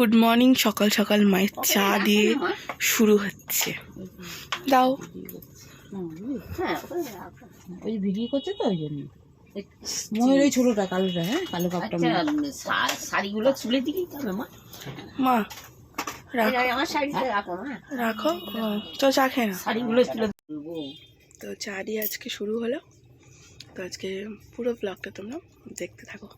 Good morning. সকাল সকাল মায়ের চা দিয়ে শুরু হচ্ছে। দাও। ওই ভিডিও করছে তো ওই জন্য ময়ের ওই ছোটটা কালোটা, হ্যাঁ কালো কাপটা শাড়িগুলো তুলে দিলেই হবে মা। আমার শাড়িটা রাখো রাখো। তো চা খেয়ে না, শাড়িগুলো তুলে দেবো। তো চা দিয়ে আজকে শুরু হলো। তো আজকে পুরো ব্লগটা তোমরা দেখতে থাকো।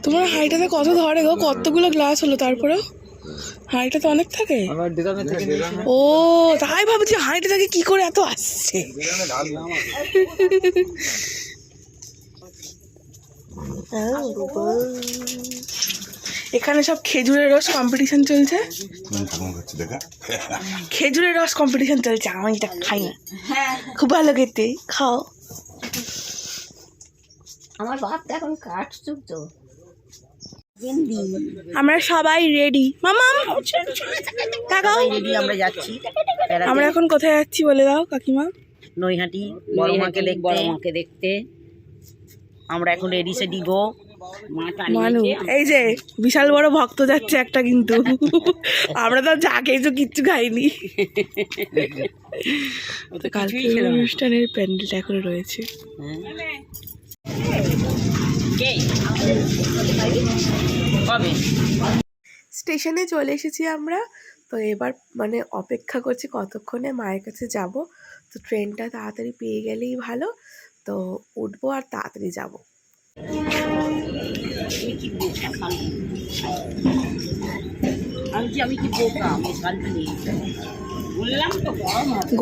তোমার হাঁড়িটাতে কত ধরে গো? কতগুলো গ্লাস হলো? তারপরে হাঁড়িটা তো অনেক থাকে। ও তাই ভাবছি হাঁড়িটা থেকে কি করে এত আসছে। এখানে সব খেজুরের রস কম্পিটিশন চলছে। খেজুরের রস কম্পিটিশন চলছে। আমি এটা খাই না, খুব ভালো খেতে। খাও। আমার বাপটা এখন কাটছুক তো। আমরা সবাই রেডি। মামা রেডি, আমরা যাচ্ছি। আমরা এখন কোথায় যাচ্ছি বলে দাও কাকিমা। নৈহাটি বড় মাকে দেখতে আমরা এখন রেডি সেডি গো। মানু এই যে বিশাল বড় ভক্ত যাচ্ছে একটা, কিন্তু আমরা তো যা খেয়েছো কিচ্ছু খাইনি। কালকে অনুষ্ঠানের প্যান্ডেলটা এখন রয়েছে। স্টেশনে চলে এসেছি আমরা। তো এবার মানে অপেক্ষা করছি কতক্ষণে মায়ের কাছে যাব। তো ট্রেনটা তাড়াতাড়ি পেয়ে গেলেই ভালো, তো উঠবো আর তাড়াতাড়ি যাব।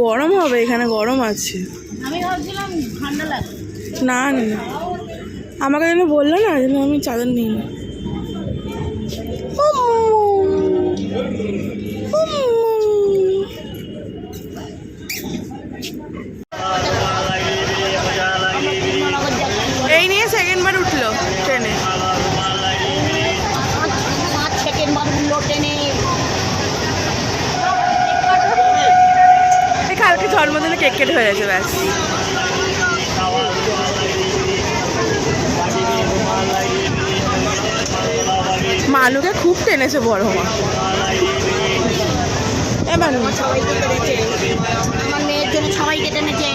গরম হবে, এখানে গরম আছে। না না আমাকে যেন বললো না, যেন আমি চাদর নিই না। এই নিয়ে সেকেন্ডবার উঠলো ট্রেনে। কালকে জন্মদিনে কেক কেটে হয়ে গেছে, ব্যাস। মানুকে খুব টেনেছে বড় মা। আমার মেয়ের জন্য সবাইকে টেনেছে।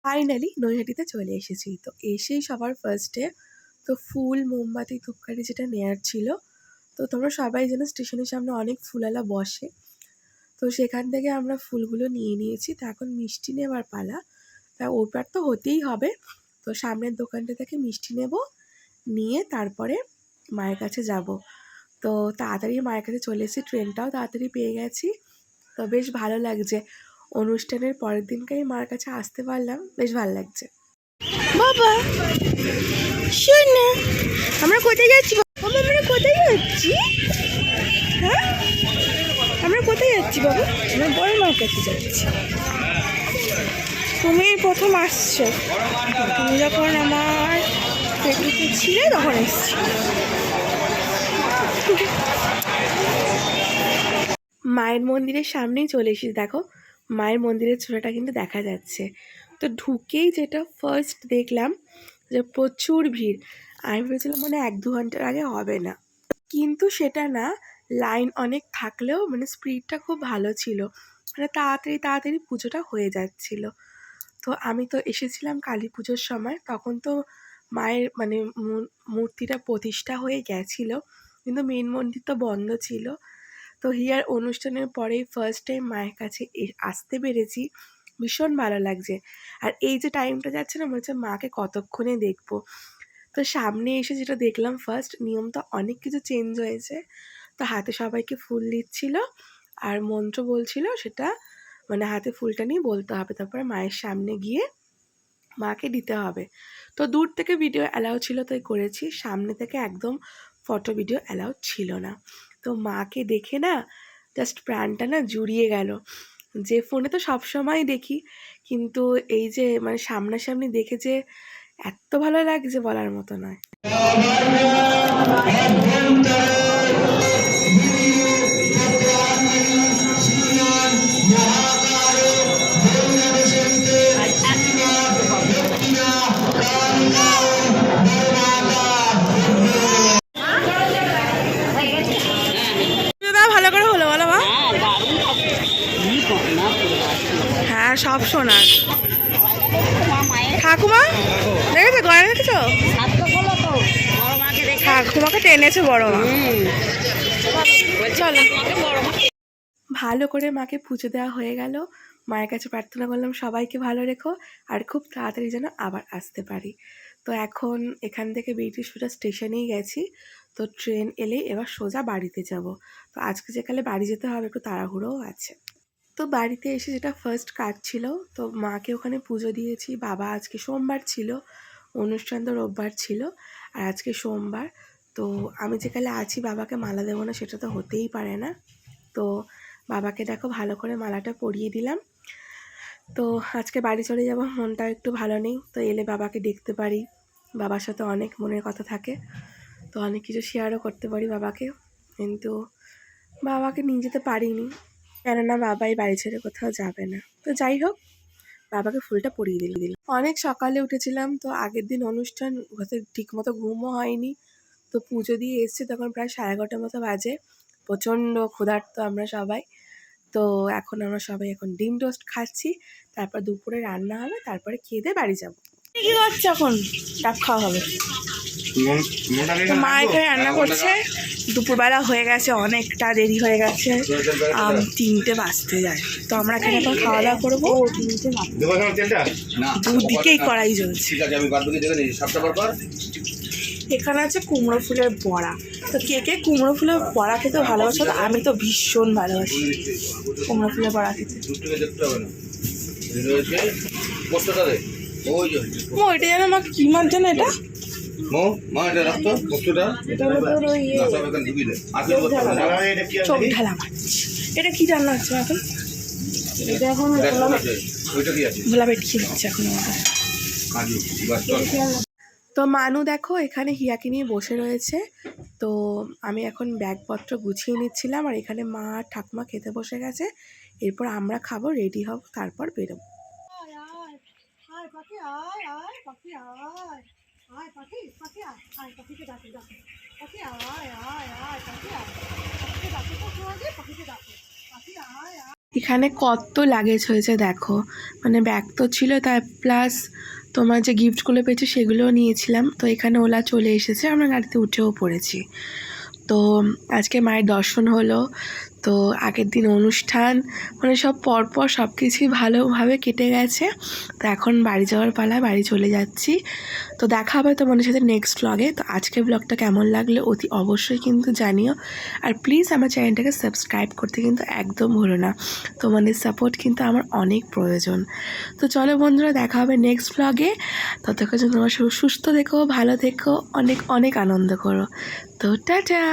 ফাইনালি নৈহাটিতে চলে এসেছি। তো এসেই সবার ফার্স্টে তো ফুল, মোমবাতি, ধূপকাঠি যেটা নেয়ার ছিল। তো তোমরা সবাই জানো স্টেশনের সামনে অনেক ফুলওয়ালা বসে। তো সেখান থেকে আমরা ফুলগুলো নিয়ে নিয়েছি। তো এখন মিষ্টি নেবার পালা। তা ওটার তো হতেই হবে। তো সামনের দোকানটা থেকে মিষ্টি নেব, নিয়ে তারপরে মায়ের কাছে যাব। তো তাড়াতাড়ি মায়ের কাছে চলে এসেছি, ট্রেনটাও তাড়াতাড়ি পেয়ে গেছি। তো বেশ ভালো লাগছে। অনুষ্ঠানের পরের দিনকে আমি মার কাছে আসতে পারলাম, বেশ ভালো লাগছে। বাবা শোন না, আমরা কোথায় যাচ্ছি? বাবা আমরা কোথায় যাচ্ছি? হ্যাঁ আমরা কোথায় যাচ্ছি বাবা? আমরা বড় মার কাছে যাচ্ছি। তুমি প্রথম আসছো, তুমি যখন আমার পেটুতে ছিলে তখন এসছি। মায়ের মন্দিরের সামনেই চলে এসেছি। দেখো মায়ের মন্দিরের চূড়াটা কিন্তু দেখা যাচ্ছে। তো ঢুকেই যেটা ফার্স্ট দেখলাম যে প্রচুর ভিড়। আমি ভেবেছিলাম মানে 1-2 ঘন্টার আগে হবে না, কিন্তু সেটা না। লাইন অনেক থাকলেও মানে স্পিডটা খুব ভালো ছিল, মানে তাড়াতাড়ি তাড়াতাড়ি পুজোটা হয়ে যাচ্ছিল। তো আমি তো এসেছিলাম কালী পুজোর সময়, তখন তো মায়ের মানে মূর্তিটা প্রতিষ্ঠা হয়ে গেছিলো, কিন্তু মেন মন্দির তো বন্ধ ছিল। তো হিয়ার অনুষ্ঠানের পরেই ফার্স্ট টাইম মায়ের কাছে আসতে পেরেছি, ভীষণ ভালো লাগছে। আর এই যে টাইমটা যাচ্ছে না, মনে হচ্ছে মাকে কতক্ষণে দেখবো। তো সামনে এসে যেটা দেখলাম ফার্স্ট, নিয়ম তো অনেক কিছু চেঞ্জ হয়েছে। তো হাতে সবাইকে ফুল দিচ্ছিল আর মন্ত্র বলছিল, সেটা মানে হাতে ফুলটা নিয়ে বলতে হবে, তারপরে মায়ের সামনে গিয়ে মাকে দিতে হবে। তো দূর থেকে ভিডিও অ্যালাউ ছিল তাই করেছি, সামনে থেকে একদম ফটো ভিডিও অ্যালাউ ছিল না। তো মাকে দেখে না জাস্ট প্রাণটা না জুড়িয়ে গেল। যে ফোনে তো সবসময় দেখি, কিন্তু এই যে মানে সামনাসামনি দেখে যে এত ভালো লাগছে বলার মতো নয়। ভালো করে হলো বলো মা? হ্যাঁ দারুণ লাগছে। কি গহনা পরে আছে। হ্যাঁ সব সোনার। মা মায়ের ঠাকুমা দেখেছো গয়না দেখেছো? সাতটা খোলো তো বড় মাকে দেখে। ঠাকুমাকে টেনেছে বড় মা। চলো তোমাকে বড় মা। ভালো করে মাকে পুজো দেওয়া হয়ে গেল। মায়ের কাছে প্রার্থনা করলাম সবাইকে ভালো রেখো আর খুব তাড়াতাড়ি যেন আবার আসতে পারি। তো এখন এখান থেকে বেরিয়ে সোজা স্টেশনেই গেছি। তো ট্রেন এলে এবার সোজা বাড়িতে যাব। তো আজকে যেকালে বাড়ি যেতে হবে, একটু তাড়াহুড়োও আছে। তো বাড়িতে এসে যেটা ফার্স্ট কাজ ছিল, তো মাকে ওখানে পুজো দিয়েছি। বাবা আজকে সোমবার ছিল, অনুষ্ঠান তো রোববার ছিল, আর আজকে সোমবার। তো আমি যেকালে আছি বাবাকে মালা দেবো না সেটা তো হতেই পারে না। তো বাবাকে দেখো ভালো করে মালাটা পরিয়ে দিলাম। তো আজকে বাড়ি চলে যাব, মনটা একটু ভালো নেই। তো এলে বাবাকে দেখতে পারি, বাবার সাথে অনেক মনের কথা থাকে, তো অনেক কিছু শেয়ারও করতে পারি বাবাকে। কিন্তু বাবাকে নিয়ে যেতে পারিনি, কেননা বাবাই বাড়ি ছেড়ে কোথাও যাবে না। তো যাই হোক, বাবাকে ফুলটা পরিয়ে দিল। অনেক সকালে উঠেছিলাম, তো আগের দিন অনুষ্ঠান, হয়তো ঠিক মতো ঘুমও হয়নি। তো পুজো দিয়ে এসছি তখন প্রায় 11:30 মতো বাজে। প্রচণ্ড ক্ষুধার্ত আমরা সবাই। তো এখন আমরা সবাই এখন ডিম টোস্ট খাচ্ছি, তারপর দুপুরে রান্না হবে, তারপরে খেয়ে দিয়ে বাড়ি যাবো। কি করছে এখন? ডাব খাওয়া হবে। তো মা এখানে রান্না করছে। দুপুরবেলা হয়ে গেছে, অনেকটা দেরি হয়ে গেছে, 3টে বাজতে যায়। তো আমরা এখানে এখন খাওয়া দাওয়া করবো। দুদিকেই কড়াই জ্বলছে। এখানে আছে কুমড়ো ফুলের বড়া। তো কে কে কুমড়ো ফুলের বড়া খেতে ভালোবাসো? তো আমি তো ভীষণ ভালোবাসি কুমড়ো ফুলের বড়া খেতে। ও এটা যেন মা কি মাছ যেন এটা? এটা হলো তোর ওই চোখ ঢালা মাছ। এটা কি রান্না হচ্ছে এখন? এটা এখন ভোলা ভেটকি হচ্ছে এখন আমাদের। তো মানু দেখো এখানে হিয়াকে নিয়ে বসে রয়েছে। তো আমি এখন ব্যাগপত্র গুছিয়ে নিচ্ছিলাম, আর এখানে মা আর ঠাকুমা খেতে বসে গেছে। এরপর আমরা খাবো, রেডি হব, তারপর বেরোবো। এখানে কত লাগেজ হয়েছে দেখো, মানে ব্যাগ তো ছিল, তার প্লাস তোমার যে গিফটগুলো পেয়েছি সেগুলোও নিয়েছিলাম। তো এখানে ওলা চলে এসেছে, আমরা গাড়িতে উঠেও পড়েছি। তো আজকে মায়ের দর্শন হলো। তো আগের দিন অনুষ্ঠান, মানে সব পরপর সব কিছুই ভালোভাবে কেটে গেছে। তো এখন বাড়ি যাওয়ার পালা, বাড়ি চলে যাচ্ছি। তো দেখা হবে তোমাদের সাথে নেক্সট ব্লগে। তো আজকের ব্লগটা কেমন লাগলো অতি অবশ্যই কিন্তু জানিও। আর প্লিজ আমার চ্যানেলটাকে সাবস্ক্রাইব করতে কিন্তু একদম ভুলো না, তোমাদের সাপোর্ট কিন্তু আমার অনেক প্রয়োজন। তো চলো বন্ধুরা, দেখা হবে নেক্সট ব্লগে। ততক্ষণ তোমরা সুস্থ থেকো, ভালো থেকো, অনেক অনেক আনন্দ করো। তো টাটা।